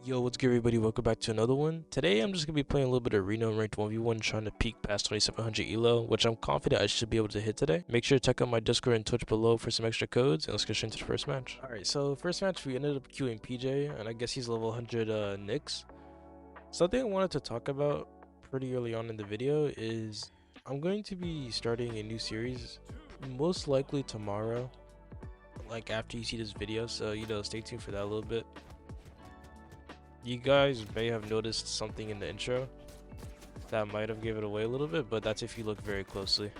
Yo, what's good everybody? Welcome back to another one. Today I'm just going to be playing a little bit of Reno ranked 1v1 trying to peak past 2700 ELO, which I'm confident I should be able to hit today. Make sure to check out my Discord and Twitch below for some extra codes, and let's get straight into the first match. Alright, so first match we ended up queuing PJ, and I guess he's level 100 Nyx. Something I wanted to talk about pretty early on in the video is I'm going to be starting a new series, most likely tomorrow, like after you see this video, so stay tuned for that a little bit. You guys may have noticed something in the intro that might have given it away a little bit, but that's if you look very closely.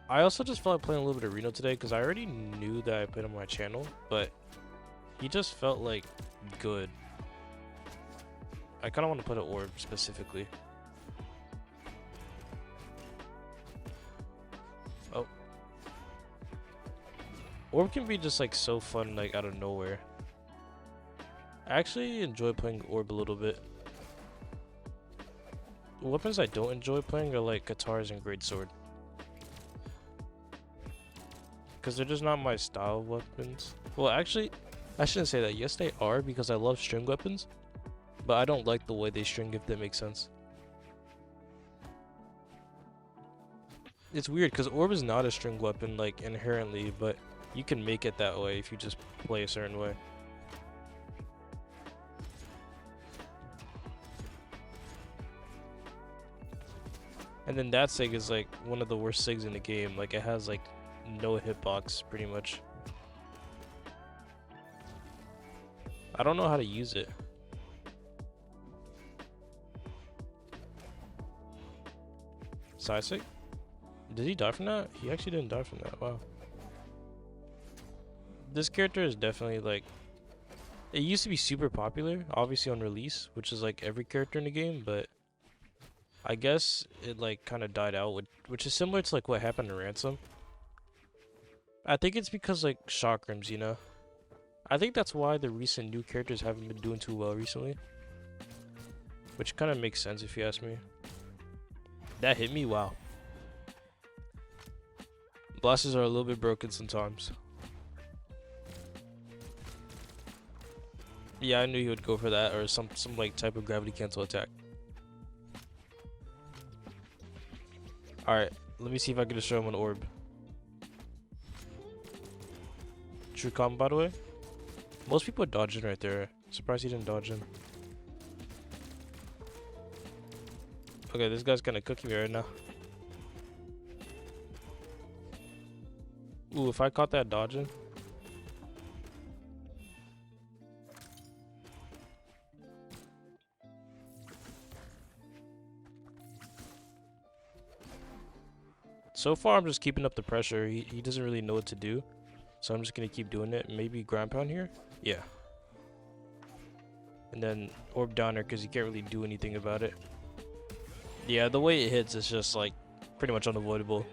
I also just felt like playing a little bit of Reno today because I already knew that I played on my channel, but he just felt like good. I kind of want to put an orb specifically. Oh. Orb can be just like so fun, like out of nowhere. I actually enjoy playing Orb a little bit. Weapons I don't enjoy playing are like guitars and greatsword, because they're just not my style of weapons. Well, actually, I shouldn't say that. Yes, they are, because I love string weapons, but I don't like the way they string, if that makes sense. It's weird because Orb is not a string weapon like inherently, but you can make it that way if you just play a certain way. And then that sig is like one of the worst sigs in the game. Like it has like no hitbox pretty much. I don't know how to use it. Side sig? Did he die from that? He actually didn't die from that. Wow. This character is definitely like, it used to be super popular, obviously on release, which is like every character in the game, but I guess it like kind of died out, which is similar to like what happened to Ransom. I think it's because like chakrams, you know? I think that's why the recent new characters haven't been doing too well recently. Which kind of makes sense if you ask me. That hit me? Wow. Blasters are a little bit broken sometimes. Yeah, I knew he would go for that, or some like type of gravity cancel attack. Alright, let me see if I can just show him an orb. True combo, by the way. Most people dodge in right there. Surprised he didn't dodge in. Okay, this guy's kind of cooking me right now. Ooh, if I caught that dodging. So far, I'm just keeping up the pressure. He doesn't really know what to do. So I'm just going to keep doing it. Maybe ground pound here? Yeah. And then orb downer because he can't really do anything about it. Yeah, the way it hits is just like pretty much unavoidable.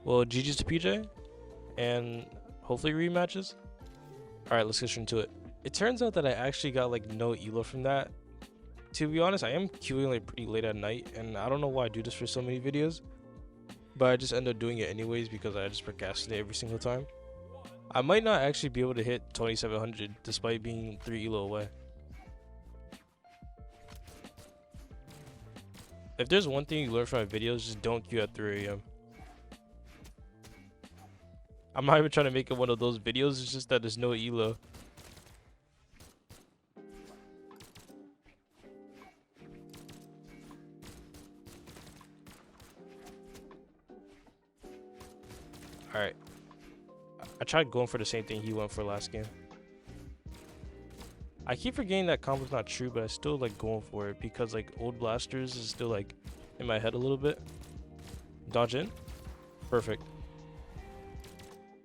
Well, GG's to PJ. And hopefully rematches. Alright, let's get straight into it. It turns out that I actually got like no ELO from that. To be honest, I am queuing like pretty late at night. And I don't know why I do this for so many videos. But I just end up doing it anyways because I just procrastinate every single time. I might not actually be able to hit 2700 despite being 3 ELO away. If there's one thing you learn from my videos, just don't queue at 3 AM. I'm not even trying to make it one of those videos, it's just that there's no ELO. Alright. I tried going for the same thing he went for last game. I keep forgetting that combo's not true, but I still like going for it because like old blasters is still like in my head a little bit. Dodge in. Perfect.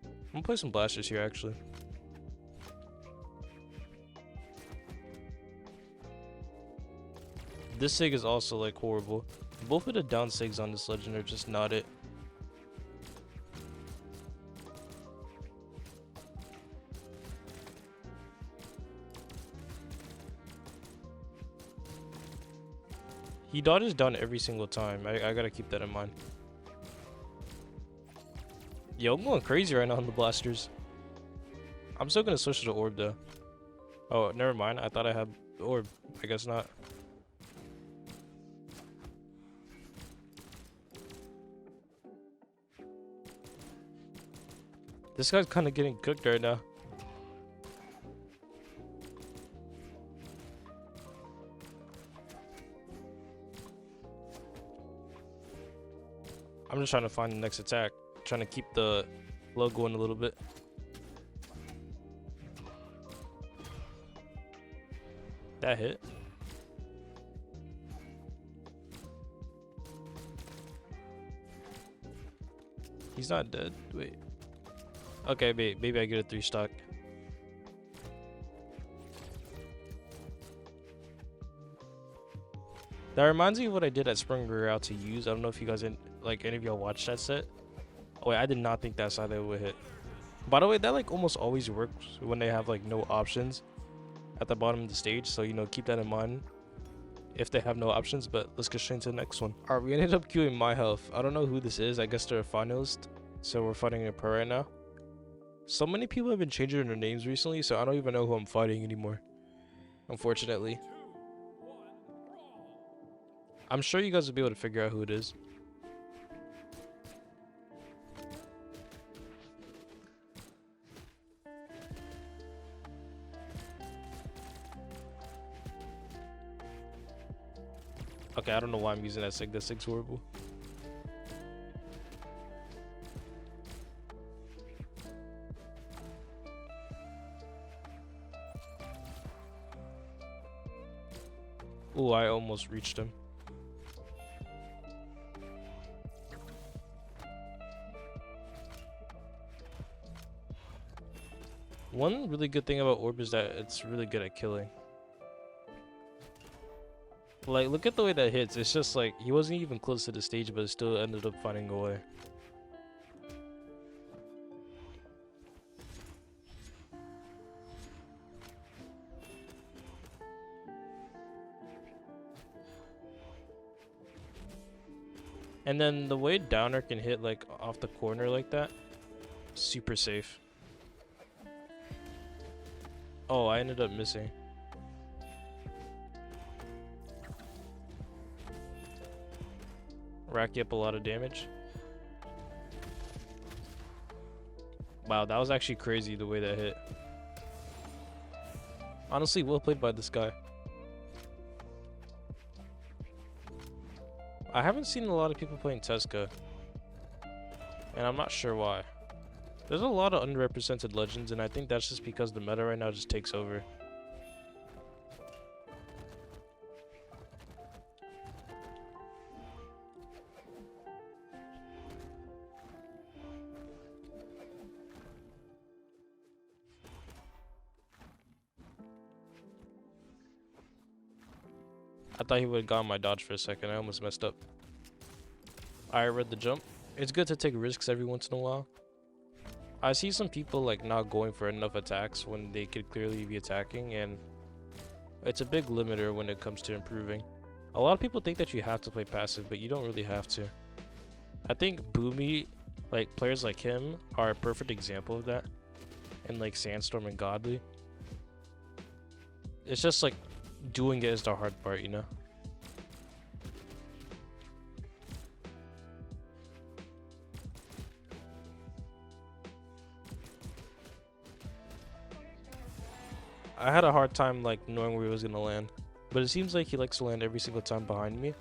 I'm gonna play some blasters here actually. This sig is also like horrible. Both of the down sigs on this legend are just not it. He dodges down every single time. I gotta keep that in mind. Yo, I'm going crazy right now on the blasters. I'm still gonna switch to the orb though. Oh, never mind. I thought I had the orb. I guess not. This guy's kind of getting cooked right now. I'm just trying to find the next attack. Trying to keep the flow going a little bit. That hit. He's not dead. Wait. Okay, maybe I get a 3 stock. That reminds me of what I did at Spring Real to use. I don't know if you guys like any of y'all watched that set. Oh wait, I did not think that's how they would hit. By the way, that like almost always works when they have like no options at the bottom of the stage. So you know, keep that in mind if they have no options. But let's get straight into the next one. Alright, we ended up queuing My Health. I don't know who this is. I guess they're a finalist. So we're fighting a pro right now. So many people have been changing their names recently, so I don't even know who I'm fighting anymore. Unfortunately. I'm sure you guys will be able to figure out who it is. Okay, I don't know why I'm using that sig. That sig's horrible. Oh, I almost reached him. One really good thing about Orb is that it's really good at killing. Like, look at the way that hits. It's just like, he wasn't even close to the stage, but it still ended up finding a way. And then the way Downer can hit like off the corner like that, super safe. Oh, I ended up missing. Rack you up a lot of damage. Wow, that was actually crazy the way that hit. Honestly, well played by this guy. I haven't seen a lot of people playing Tezca, and I'm not sure why. There's a lot of underrepresented legends, and I think that's just because the meta right now just takes over. I thought he would have gotten my dodge for a second. I almost messed up. I read the jump. It's good to take risks every once in a while. I see some people like not going for enough attacks when they could clearly be attacking, and it's a big limiter when it comes to improving. A lot of people think that you have to play passive, but you don't really have to. I think Boomy, like players like him, are a perfect example of that. And like Sandstorm and Godly. It's just like doing it is the hard part, you know? I had a hard time like knowing where he was gonna land, but it seems like he likes to land every single time behind me,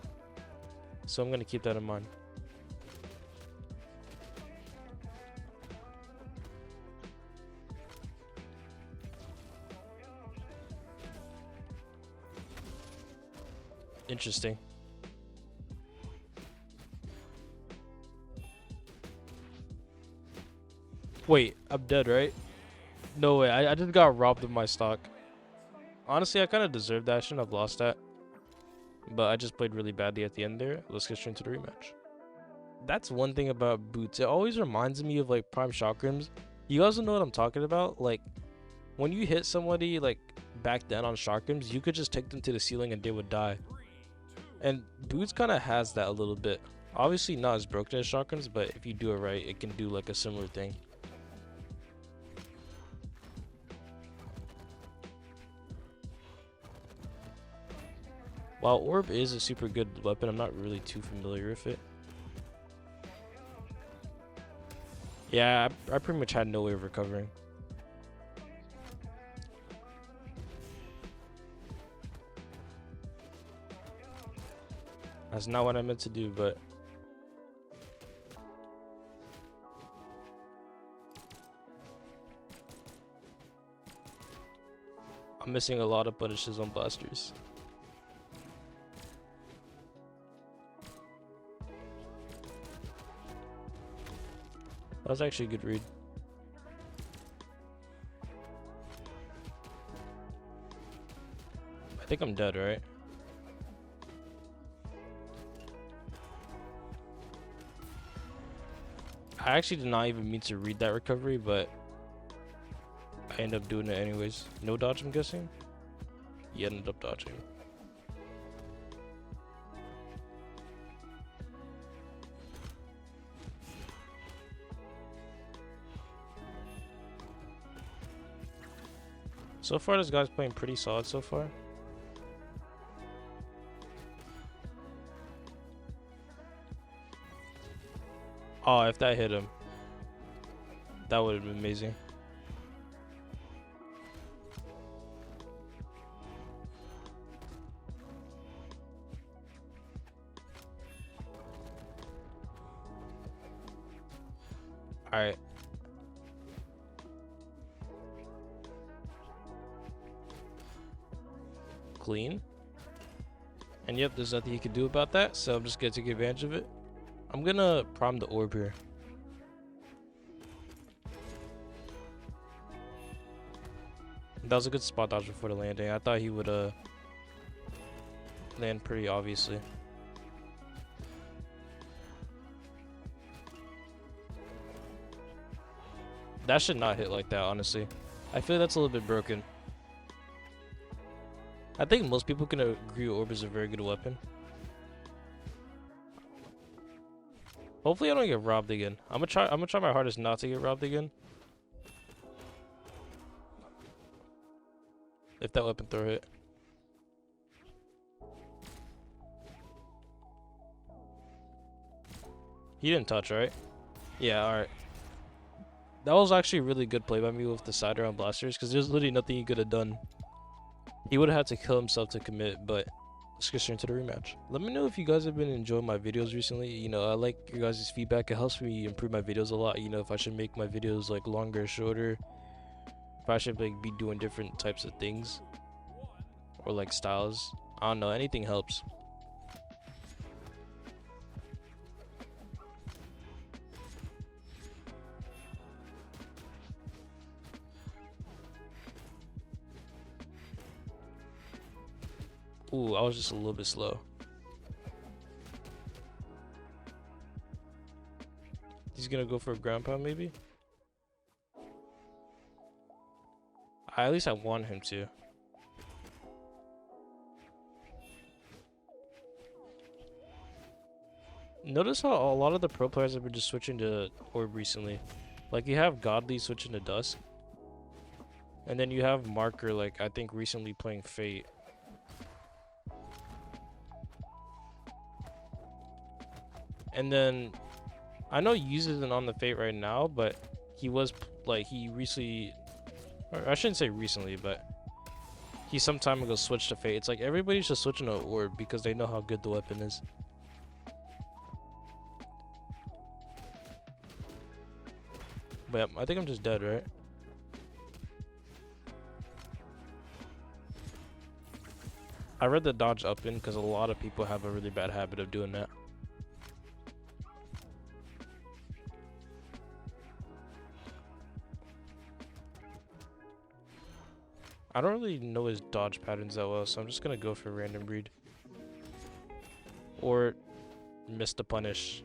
so I'm gonna keep that in mind. Interesting. Wait, I'm dead, right? No way, I just got robbed of my stock. Honestly, I kind of deserved that. I shouldn't have lost that. But I just played really badly at the end there. Let's get straight into the rematch. That's one thing about boots. It always reminds me of like prime chakrams. You guys know what I'm talking about? Like, when you hit somebody like back then on chakrams, you could just take them to the ceiling and they would die. And boots kind of has that a little bit. Obviously not as broken as chakrams, but if you do it right, it can do like a similar thing. While Orb is a super good weapon, I'm not really too familiar with it. Yeah, I pretty much had no way of recovering. That's not what I meant to do, but I'm missing a lot of punishes on blasters. That was actually a good read. I think I'm dead, right? I actually did not even mean to read that recovery, but I ended up doing it anyways. No dodge, I'm guessing? He ended up dodging. So far, this guy's playing pretty solid so far. Oh, if that hit him, that would have been amazing. Alright. Clean. And yep, there's nothing he can do about that, so I'm just gonna take advantage of it. I'm gonna prime the orb here. That was a good spot dodge before the landing. I thought he would land pretty obviously. That should not hit like that, honestly. I feel that's a little bit broken. I think most people can agree Orb is a very good weapon. Hopefully I don't get robbed again. I'm gonna try my hardest not to get robbed again. If that weapon throw hit. He didn't touch, right? Yeah, alright. That was actually a really good play by me with the side around blasters, because there's literally nothing he could have done. He would have had to kill himself to commit, but let's get straight into the rematch. Let me know if you guys have been enjoying my videos recently. You know, I like your guys' feedback. It helps me improve my videos a lot. You know, if I should make my videos like longer or shorter. If I should like be doing different types of things. Or like styles. I don't know, anything helps. Ooh, I was just a little bit slow. He's gonna go for a ground pound, maybe? At least I want him to. Notice how a lot of the pro players have been just switching to Orb recently. Like, you have Godly switching to Dusk. And then you have Marker, like, I think recently playing Fate. And then, I know he uses it on the Fate right now, but he was, like, he recently, or I shouldn't say recently, but he some time ago switched to Fate. It's like everybody's just switching to Orb because they know how good the weapon is. But yeah, I think I'm just dead, right? I read the dodge up in because a lot of people have a really bad habit of doing that. I don't really know his dodge patterns that well, so I'm just gonna go for random breed. Or miss the punish.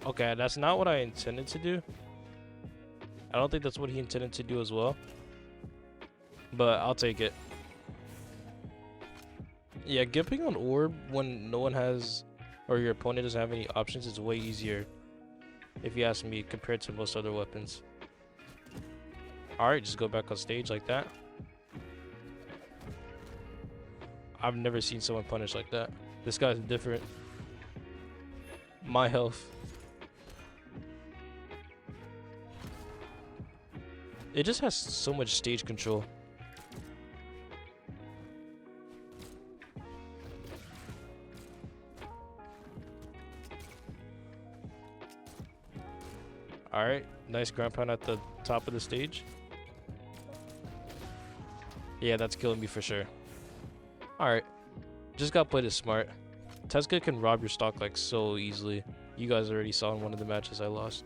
Okay, that's not what I intended to do. I don't think that's what he intended to do as well. But I'll take it. Yeah, gimping on Orb when no one has or your opponent doesn't have any options, it's way easier, if you ask me, compared to most other weapons. Alright, just go back on stage like that. I've never seen someone punish like that. This guy's different. My health. It just has so much stage control. Alright, nice ground pound at the top of the stage. Yeah, that's killing me for sure. Alright, just gotta play this smart. Tezca can rob your stock like so easily. You guys already saw in one of the matches I lost.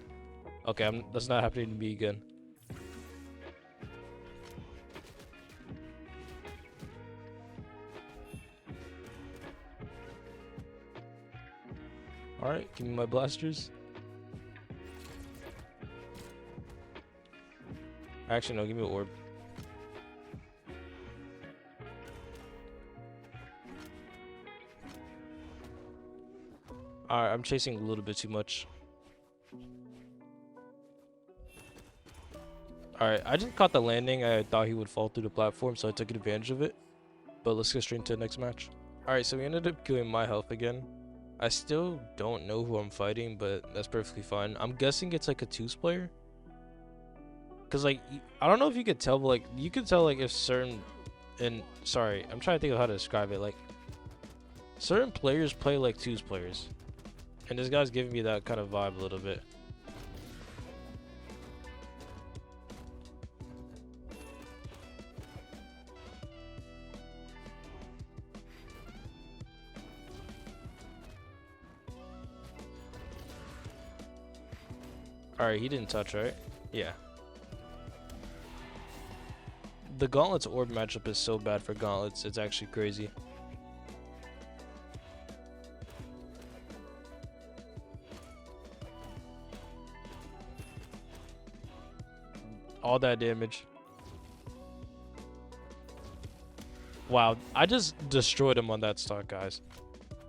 Okay, that's not happening to me again. Alright, give me my blasters. Actually, no, give me an orb. Alright, I'm chasing a little bit too much. Alright, I just caught the landing. I thought he would fall through the platform, so I took advantage of it. But let's get straight into the next match. Alright, so we ended up killing my health again. I still don't know who I'm fighting, but that's perfectly fine. I'm guessing it's like a 2s player. Cause like, I don't know if you could tell, but like, you could tell like if certain, and sorry, I'm trying to think of how to describe it. Like, certain players play like 2s players. And this guy's giving me that kind of vibe a little bit. Alright, he didn't touch, right? Yeah. The Gauntlets orb matchup is so bad for Gauntlets, it's actually crazy. All that damage. Wow, I just destroyed him on that stock, guys.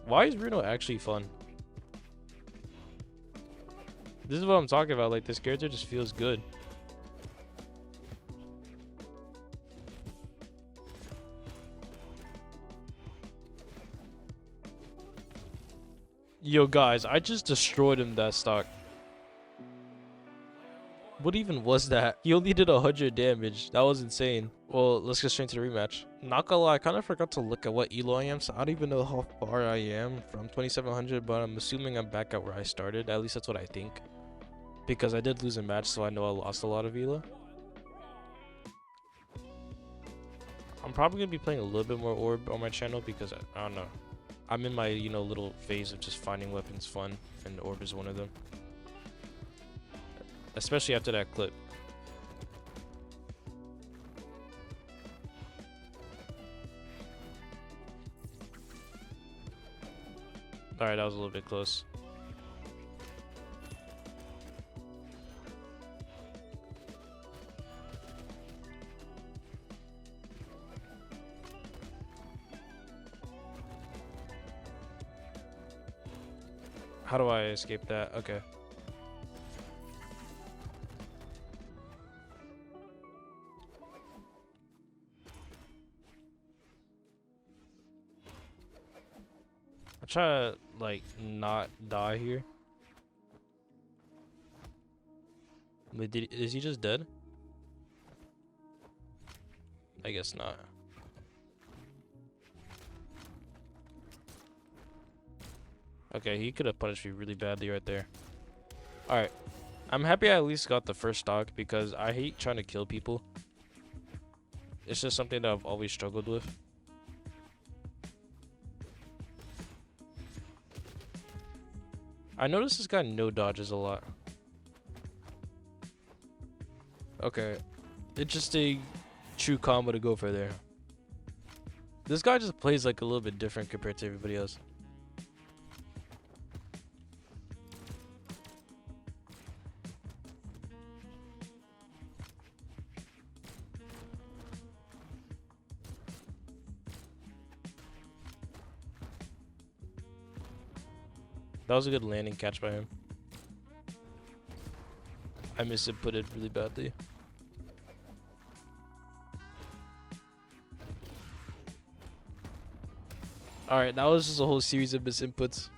Why is Reno actually fun? This is what I'm talking about, like this character just feels good. Yo guys, I just destroyed him that stock. What even was that? He only did 100 damage. That was insane. Well, let's get straight to the rematch. Not gonna lie, I kind of forgot to look at what ELO I am, so I don't even know how far I am from 2700, but I'm assuming I'm back at where I started. At least that's what I think. Because I did lose a match, so I know I lost a lot of ELO. I'm probably gonna be playing a little bit more orb on my channel because I don't know. I'm in my, you know, little phase of just finding weapons fun, and orb is one of them. Especially after that clip. Alright, that was a little bit close. How do I escape that? Okay. I try to like not die here. But is he just dead? I guess not. Okay, he could have punished me really badly right there. Alright. I'm happy I at least got the first stock because I hate trying to kill people. It's just something that I've always struggled with. I noticed this guy no dodges a lot. Okay. It's just a true combo to go for there. This guy just plays like a little bit different compared to everybody else. That was a good landing catch by him. I misinputted really badly. Alright, that was just a whole series of misinputs.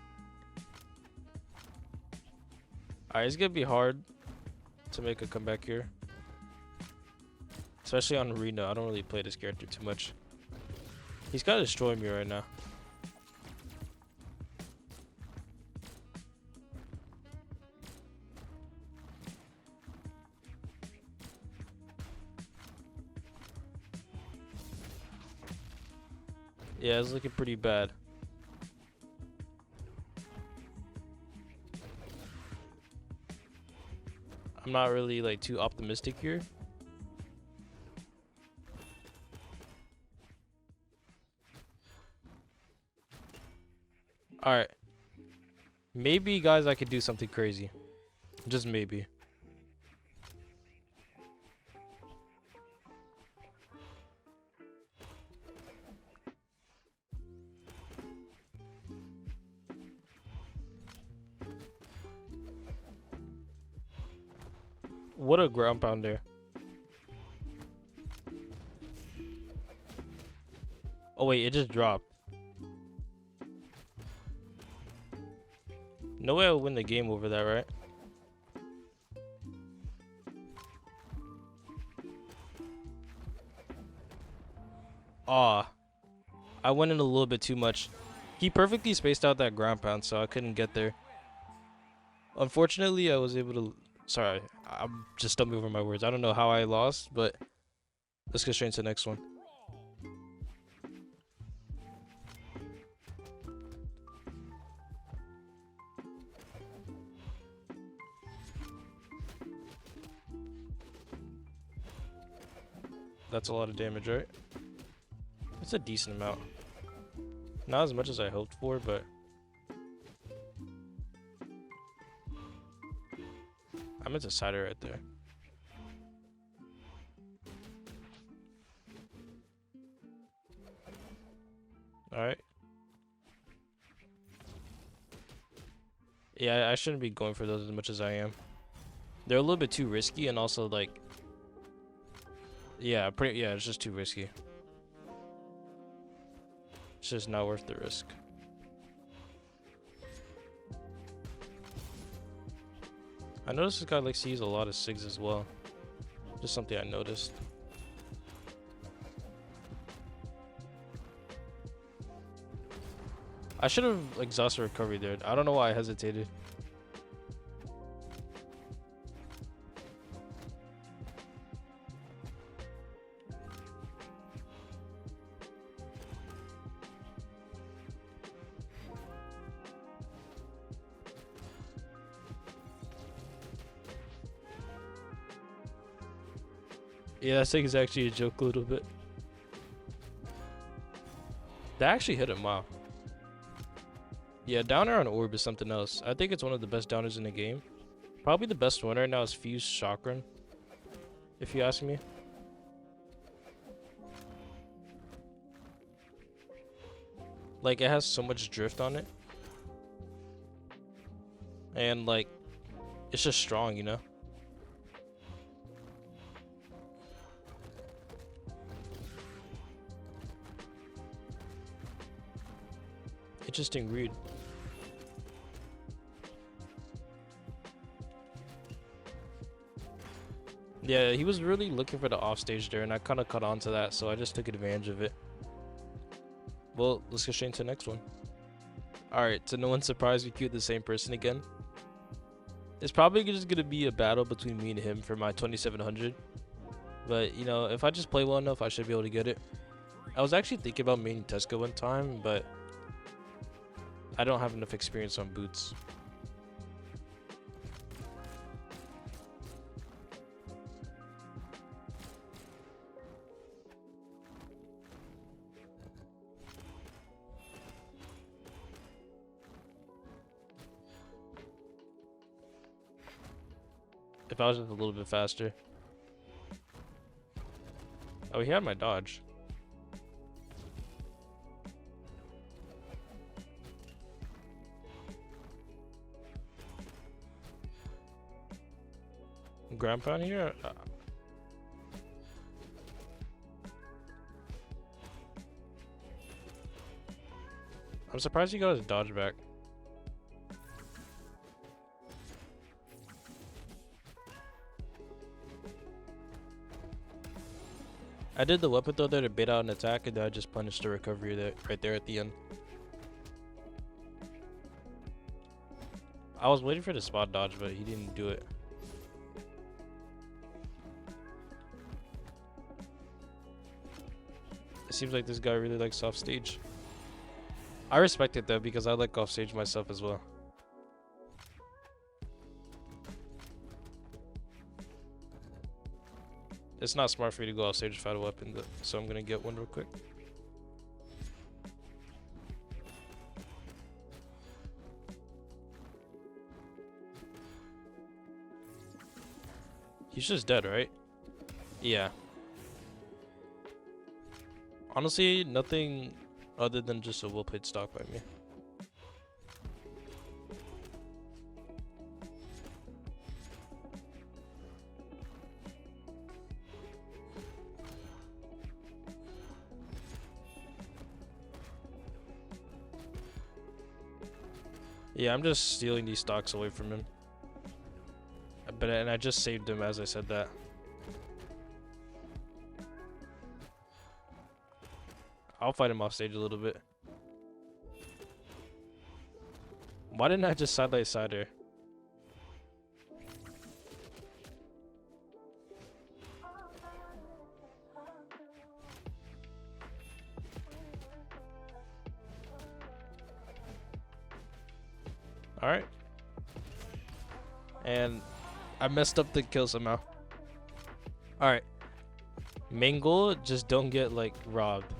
Alright, it's gonna be hard to make a comeback here. Especially on Reno. I don't really play this character too much. He's gotta destroy me right now. Yeah, it's looking pretty bad. I'm not really like too optimistic here. Alright. Maybe, guys, I could do something crazy. Just maybe. What a ground pound there. Oh wait, it just dropped. No way I'll win the game over that, right? Aw. I went in a little bit too much. He perfectly spaced out that ground pound, so I couldn't get there. Unfortunately, I was able to... Sorry, I'm just stumbling over my words. I don't know how I lost, but let's get straight into the next one. That's a lot of damage, right? It's a decent amount. Not as much as I hoped for, but... I meant to side her right there. Alright. Yeah, I shouldn't be going for those as much as I am. They're a little bit too risky, and also like... Yeah, it's just too risky. It's just not worth the risk. I noticed this guy likes to use a lot of SIGs as well. Just something I noticed. I should have exhausted recovery there. I don't know why I hesitated. Yeah, that thing is actually a joke a little bit. That actually hit him, wow. Yeah, downer on orb is something else. I think it's one of the best downers in the game. Probably the best one right now is Fused Chakran, if you ask me. Like, it has so much drift on it. And, like, it's just strong, you know? Interesting read. Yeah, he was really looking for the offstage there, and I kind of caught on to that, so I just took advantage of it. Well, let's get straight into the next one. Alright, to no one's surprise, we queued the same person again. It's probably just going to be a battle between me and him for my 2700. But, you know, if I just play well enough, I should be able to get it. I was actually thinking about maining Tezca one time, but I don't have enough experience on boots. If I was just a little bit faster. Oh, he had my dodge. ground pound here. I'm surprised he got his dodge back. I did the weapon throw there to bait out an attack, and then I just punished the recovery there, right there at the end. I was waiting for the spot dodge, but he didn't do it. It seems like this guy really likes off stage. I respect it though, because I like off stage myself as well. It's not smart for you to go off stage without a weapon, so I'm gonna get one real quick. He's just dead, right? Yeah. Honestly, nothing other than just a well-played stock by me. Yeah, I'm just stealing these stocks away from him. And I just saved him as I said that. I'll fight him off stage a little bit. Why didn't I just side her? Alright. And I messed up the kill somehow. Alright. Main goal, just don't get like robbed.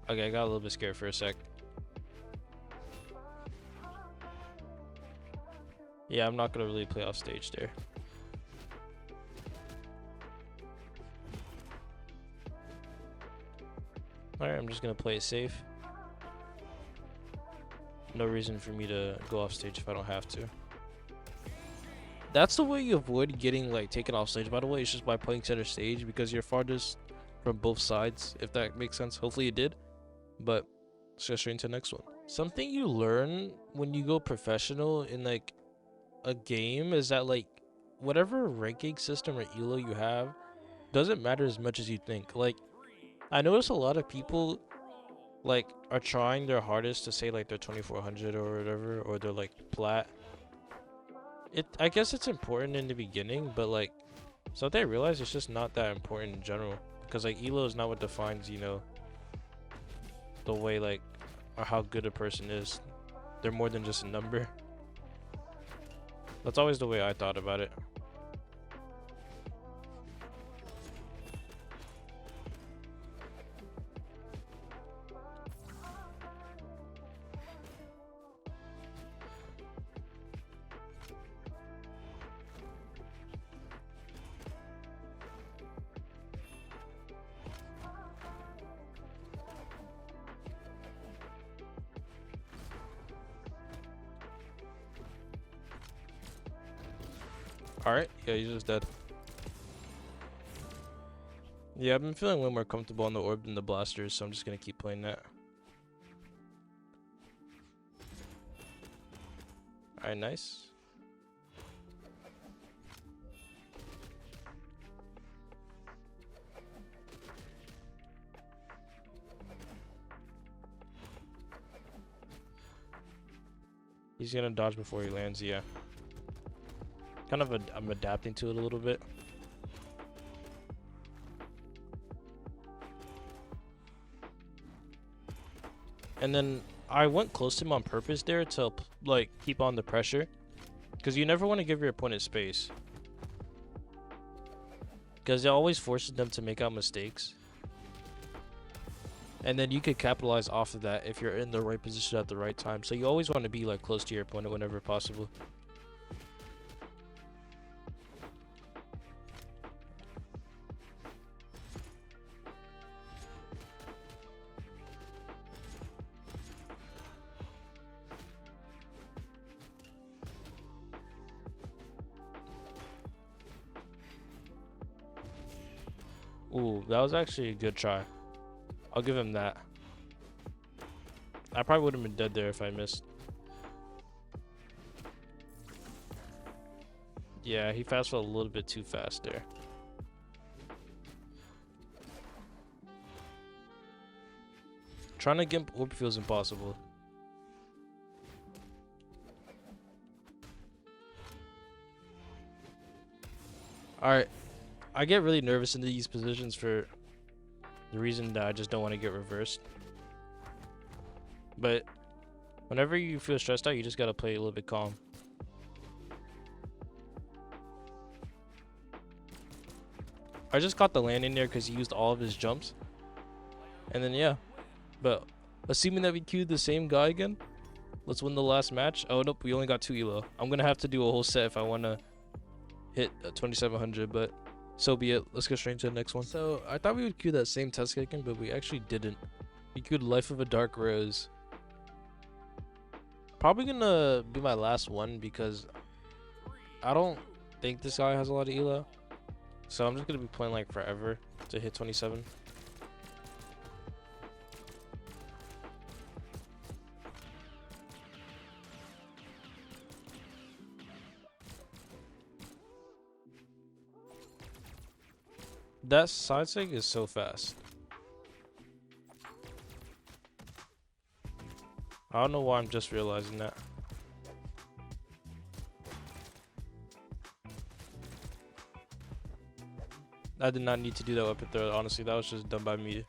Okay, I got a little bit scared for a sec. Yeah, I'm not gonna really play off stage there. Alright, I'm just gonna play it safe. No reason for me to go off stage if I don't have to. That's the way you avoid getting like taken off stage, by the way. It's just by playing center stage, because you're farthest from both sides, if that makes sense. Hopefully it did. But let's go straight into the next one. Something you learn when you go professional in like a game is that like whatever ranking system or ELO you have doesn't matter as much as you think. Like I notice a lot of people like are trying their hardest to say like they're 2400 or whatever, or they're like plat. I guess it's important in the beginning, but like so they realize it's just not that important in general, because like ELO is not what defines, you know, the way like or how good a person is. They're more than just a number. That's always the way I thought about it. Alright, yeah, he's just dead. Yeah, I've been feeling way more comfortable on the orb than the blasters, so I'm just gonna keep playing that. Alright, nice. He's gonna dodge before he lands, yeah. Kind of I'm adapting to it a little bit. And then I went close to him on purpose there to like keep on the pressure, because you never want to give your opponent space, because it always forces them to make out mistakes, and then you could capitalize off of that if you're in the right position at the right time. So you always want to be like close to your opponent whenever possible. Ooh, that was actually a good try. I'll give him that. I probably would have been dead there if I missed. Yeah, he fast fell a little bit too fast there. Trying to get orb feels impossible. Alright. I get really nervous in these positions for the reason that I just don't want to get reversed. But whenever you feel stressed out, you just gotta play a little bit calm. I just caught the landing there because he used all of his jumps. And then yeah. But assuming that we queued the same guy again, let's win the last match. Oh nope, we only got 2 ELO. I'm gonna have to do a whole set if I wanna hit 2700, but so be it. Let's go straight to the next one. So I thought we would queue that same Tezca again, but we actually didn't. We queued Life of a Dark Rose. Probably gonna be my last one because I don't think this guy has a lot of ELO. So I'm just gonna be playing like forever to hit 27. That side sig is so fast. I don't know why I'm just realizing that. I did not need to do that weapon throw. Honestly, that was just done by me.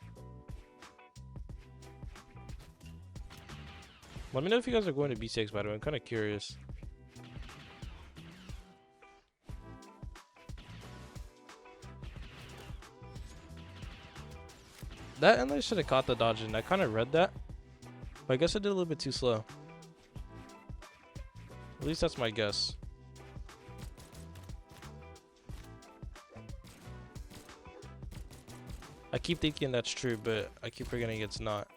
Let me know if you guys are going to B6, by the way. I'm kind of curious. That and I should have caught the dodge, and I kind of read that. But I guess I did a little bit too slow. At least that's my guess. I keep thinking that's true, but I keep forgetting it's not.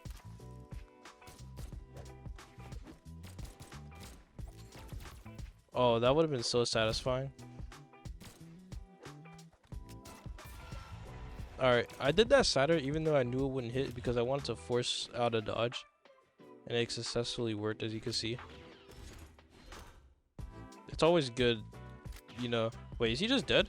Oh, that would have been so satisfying. Alright, I did that cider even though I knew it wouldn't hit because I wanted to force out a dodge. And it successfully worked, as you can see. It's always good, you know. Wait, is he just dead?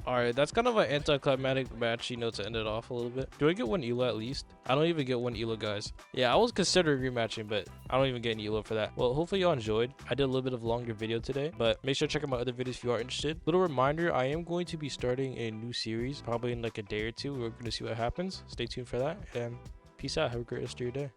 Alright, that's kind of an anticlimactic match, you know, to end it off a little bit. Do I get 1 ELO at least? I don't even get 1 ELO, guys. Yeah, I was considering rematching, but I don't even get an ELO for that. Well, hopefully y'all enjoyed. I did a little bit of a longer video today, but make sure to check out my other videos if you are interested. Little reminder, I am going to be starting a new series, probably in like a day or two. We're going to see what happens. Stay tuned for that, and peace out. Have a great rest of your day.